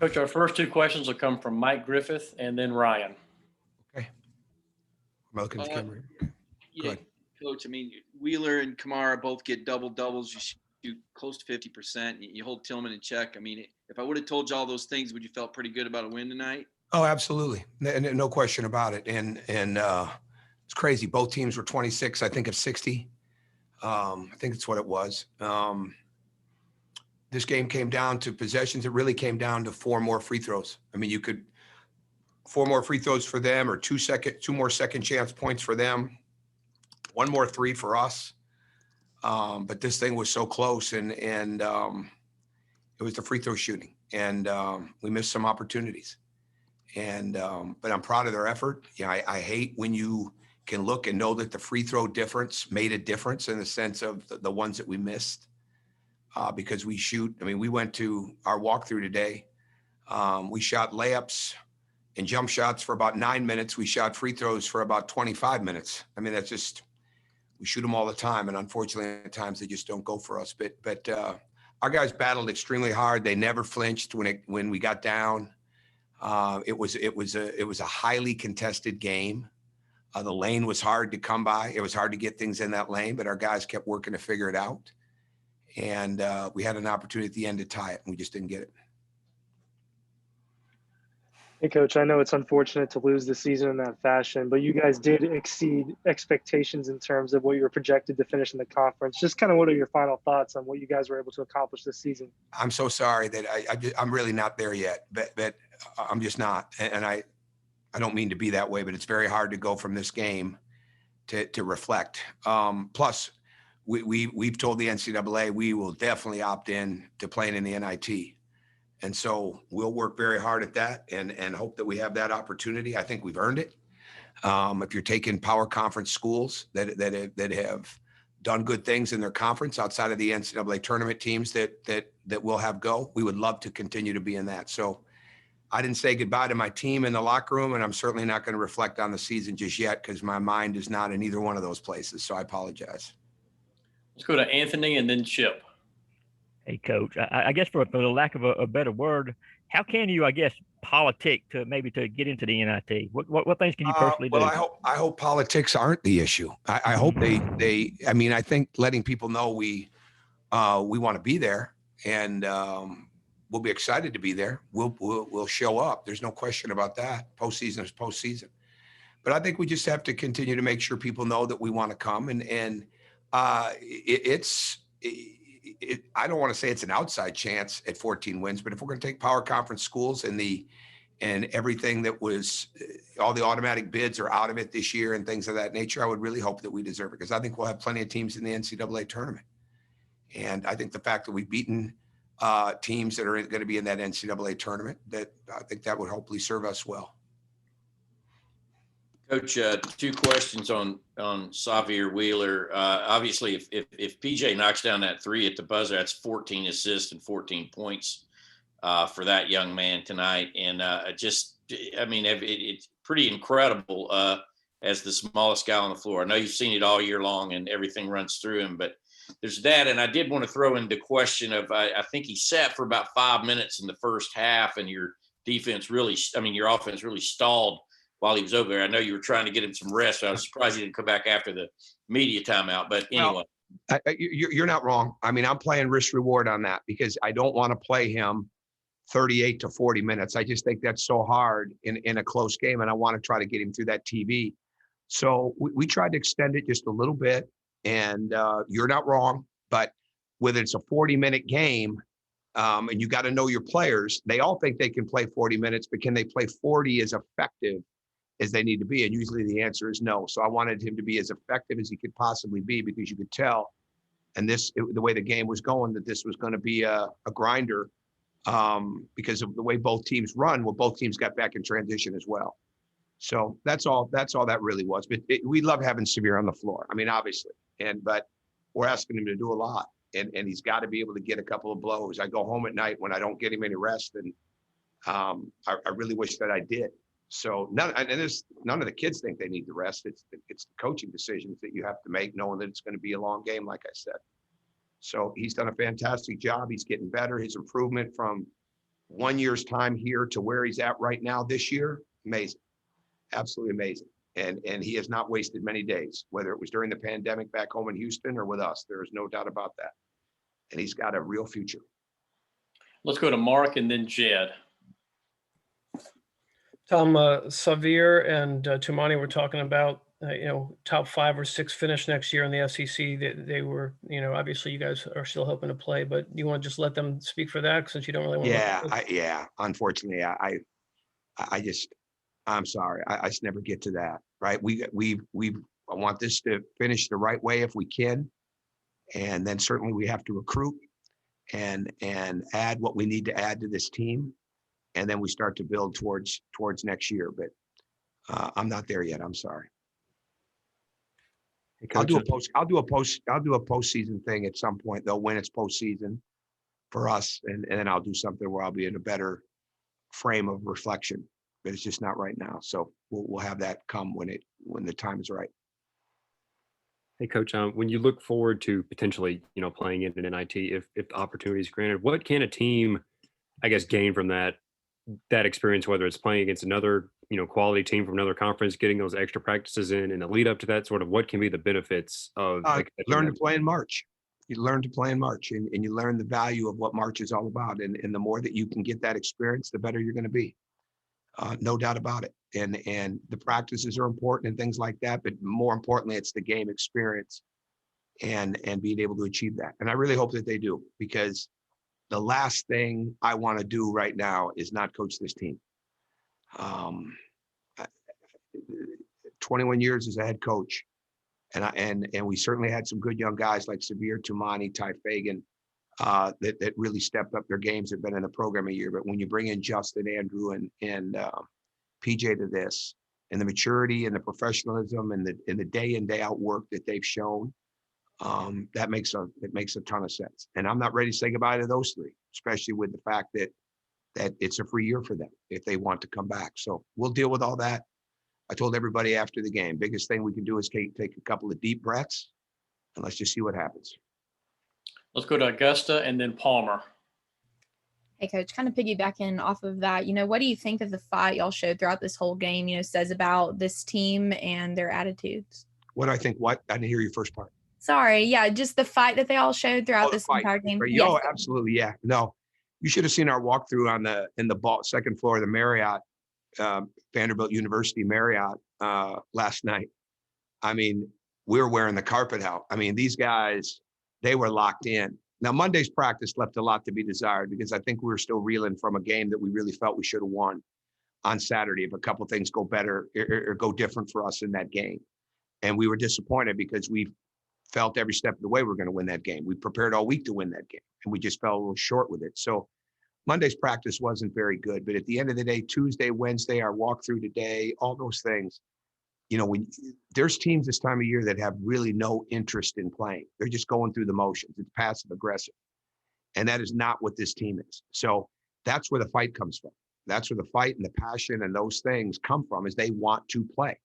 Coach, our first two questions will come from Mike Griffith and then Ryan. Okay. Am I looking at the camera? Okay. Go Yeah, ahead. Coach. I mean, Wheeler and Kamara both get double doubles. You shoot close to 50%. You hold Tillman in check. I mean, if I would have told you all those things, would you felt pretty good about a win tonight? Oh, absolutely. No question about it. And it's crazy. Both teams were 26, I think, of 60. I think that's what it was. This game came down to possessions. It really came down to 4 more free throws. I mean, you could 4 more free throws for them, or 2 more second chance points for them, 1 more 3 for us. But this thing was so close, and it was the free throw shooting, and we missed some opportunities. And but I'm proud of their effort. Yeah, I hate when you can look and know that the free throw difference made a difference in the sense of the ones that we missed. Because we shoot, I mean, we went to our walkthrough today. We shot layups and jump shots for about 9 minutes. We shot free throws for about 25 minutes. I mean, that's just, we shoot them all the time. And unfortunately, at times they just don't go for us. But our guys battled extremely hard. They never flinched when we got down. It was a highly contested game. The lane was hard to come by. It was hard to get things in that lane, but our guys kept working to figure it out. And we had an opportunity at the end to tie it, and we just didn't get it. Hey, Coach, I know it's unfortunate to lose the season in that fashion, but you guys did exceed expectations in terms of what you were projected to finish in the conference. Just kind of what are your final thoughts on what you guys were able to accomplish this season? I'm so sorry that I'm really not there yet, but I'm just not. And I don't mean to be that way, but it's very hard to go from this game to reflect. Plus, we've told the NCAA we will definitely opt in to playing in the NIT. And so we'll work very hard at that and hope that we have that opportunity. I think we've earned it. If you're taking power conference schools that have done good things in their conference outside of the NCAA tournament teams that will have go, we would love to continue to be in that. So I didn't say goodbye to my team in the locker room, and I'm certainly not going to reflect on the season just yet because my mind is not in either one of those places. So I apologize. Let's go to Anthony and then Chip. Hey, Coach, I guess for the lack of a better word, how can you, I guess, politic to get into the NIT? What things can you personally do? Well, I hope politics aren't the issue. I hope they. I mean, I think letting people know we want to be there, and we'll be excited to be there. We'll show up. There's no question about that. Postseason is postseason. But I think we just have to continue to make sure people know that we want to come, and I don't want to say it's an outside chance at 14 wins, but if we're going to take power conference schools and everything that was all the automatic bids are out of it this year and things of that nature, I would really hope that we deserve it because I think we'll have plenty of teams in the NCAA tournament. And I think the fact that we've beaten teams that are going to be in that NCAA tournament, that I think that would hopefully serve us well. Coach, 2 questions on Xavier Wheeler. Obviously, if PJ knocks down that 3 at the buzzer, that's 14 assists and 14 points for that young man tonight. And it's pretty incredible as the smallest guy on the floor. I know you've seen it all year long and everything runs through him, but there's that. And I did want to throw in the question of, I think he sat for about 5 minutes in the first half and your offense really stalled while he was over there. I know you were trying to get him some rest. So I was surprised he didn't come back after the media timeout. But anyway. Well, you're not wrong. I mean, I'm playing risk reward on that because I don't want to play him 38 to 40 minutes. I just think that's so hard in a close game, and I want to try to get him through that TV. So we tried to extend it just a little bit, and you're not wrong. But whether it's a 40-minute game, and you got to know your players, they all think they can play 40 minutes, but can they play 40 as effective as they need to be? And usually the answer is no. So I wanted him to be as effective as he could possibly be because you could tell, and the way the game was going, that this was going to be a grinder because of the way both teams run. Well, both teams got back in transition as well. So that's all that really was. But we love having Xavier on the floor. I mean, obviously, but we're asking him to do a lot, and he's got to be able to get a couple of blows. I go home at night when I don't get him any rest, and I really wish that I did. So none of the kids think they need the rest. It's the coaching decisions that you have to make, knowing that it's going to be a long game, like I said. So he's done a fantastic job. He's getting better. His improvement from 1 year's time here to where he's at right now this year, amazing, absolutely amazing. And he has not wasted many days, whether it was during the pandemic back home in Houston or with us. There is no doubt about that. And he's got a real future. Let's go to Mark and then Jed. Tom, Xavier and Tumani were talking about, top 5 or 6 finish next year in the SEC. They were, obviously you guys are still hoping to play, but you want to just let them speak for that since you don't really want to. Yeah. Unfortunately, I'm sorry. I just never get to that. Right. I want this to finish the right way if we can. And then certainly we have to recruit and add what we need to add to this team. And then we start to build towards next year. But I'm not there yet. I'm sorry. Hey, I'll do a Coach, postseason thing at some point, though, when it's postseason for us. And then I'll do something where I'll be in a better frame of reflection. But it's just not right now. So we'll have that come when the time is right. Hey, Coach, when you look forward to potentially, playing in an NIT, if the opportunity is granted, what can a team, I guess, gain from that experience, whether it's playing against another, quality team from another conference, getting those extra practices in the lead up to that, sort of what can be the benefits of learn to play in March. You learn to play in March and you learn the value of what March is all about. And the more that you can get that experience, the better you're going to be. No doubt about it. And the practices are important and things like that, but more importantly, it's the game experience and being able to achieve that. And I really hope that they do, because the last thing I want to do right now is not coach this team. 21 years as a head coach. And we certainly had some good young guys like Xavier Tumani, Ty Fagan, that really stepped up their games, have been in the program a year. But when you bring in Justin, Andrew, and PJ to this, and the maturity and the professionalism and the day in, day out work that they've shown, it makes a ton of sense. And I'm not ready to say goodbye to those 3, especially with the fact that it's a free year for them if they want to come back. So we'll deal with all that. I told everybody after the game, biggest thing we can do is take a couple of deep breaths and let's just see what happens. Let's go to Augusta and then Palmer. Hey, Coach, kind of piggybacking off of that, what do you think that the fight y'all showed throughout this whole game, says about this team and their attitudes? What do I think? What? I didn't hear your first part. Sorry. Yeah, just the fight that they all showed throughout this entire game. Right. Yes. Oh, absolutely. Yeah. No, you should have seen our walkthrough in the second floor of the Marriott, Vanderbilt University Marriott last night. I mean, we were wearing the carpet out. I mean, these guys, they were locked in. Now, Monday's practice left a lot to be desired because I think we were still reeling from a game that we really felt we should have won on Saturday if a couple of things go better or go different for us in that game. And we were disappointed because we felt every step of the way we're going to win that game. We prepared all week to win that game, and we just fell a little short with it. So Monday's practice wasn't very good. But at the end of the day, Tuesday, Wednesday, our walkthrough today, all those things, when there's teams this time of year that have really no interest in playing, they're just going through the motions. It's passive aggressive. And that is not what this team is. So that's where the fight comes from. That's where the fight and the passion and those things come from, is they want to play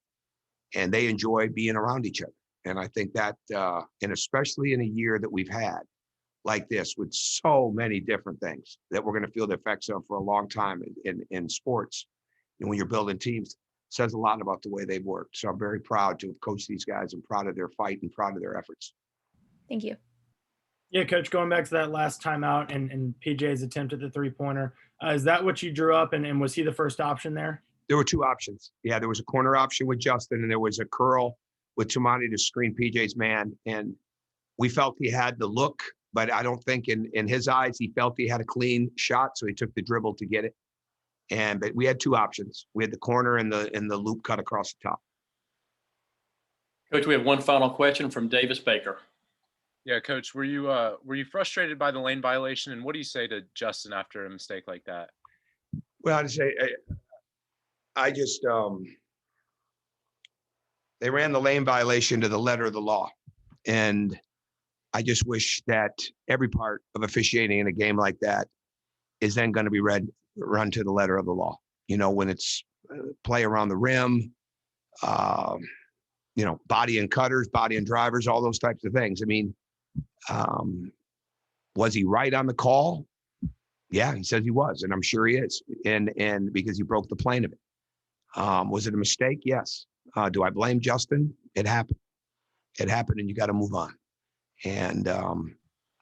and they enjoy being around each other. And I think that, and especially in a year that we've had like this with so many different things that we're going to feel the effects of for a long time in sports, and when you're building teams, says a lot about the way they've worked. So I'm very proud to have coached these guys and proud of their fight and proud of their efforts. Thank you. Yeah, Coach, going back to that last timeout and PJ's attempt at the 3-pointer, is that what you drew up, and was he the first option there? There were 2 options. Yeah, there was a corner option with Justin, and there was a curl with Tumani to screen PJ's man. And we felt he had the look, but I don't think in his eyes, he felt he had a clean shot. So he took the dribble to get it. But we had 2 options. We had the corner and the loop cut across the top. Coach, we have one final question from Davis Baker. Yeah, Coach, were you frustrated by the lane violation, and what do you say to Justin after a mistake like that? Well, I'd say I just they ran the lane violation to the letter of the law, and I just wish that every part of officiating in a game like that is then going to be run to the letter of the law. When it's play around the rim, body and cutters, body and drivers, all those types of things. I mean, was he right on the call? Yeah, he says he was, and I'm sure he is. And because he broke the plane of it. Was it a mistake? Yes. Do I blame Justin? It happened. It happened, and you got to move on. And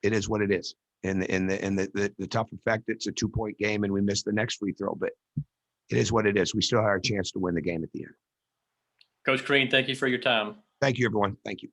it is what it is. And the tough effect, it's a 2-point game, and we missed the next free throw, but it is what it is. We still have our chance to win the game at the end. Coach Crean, thank you for your time. Thank you, everyone. Thank you.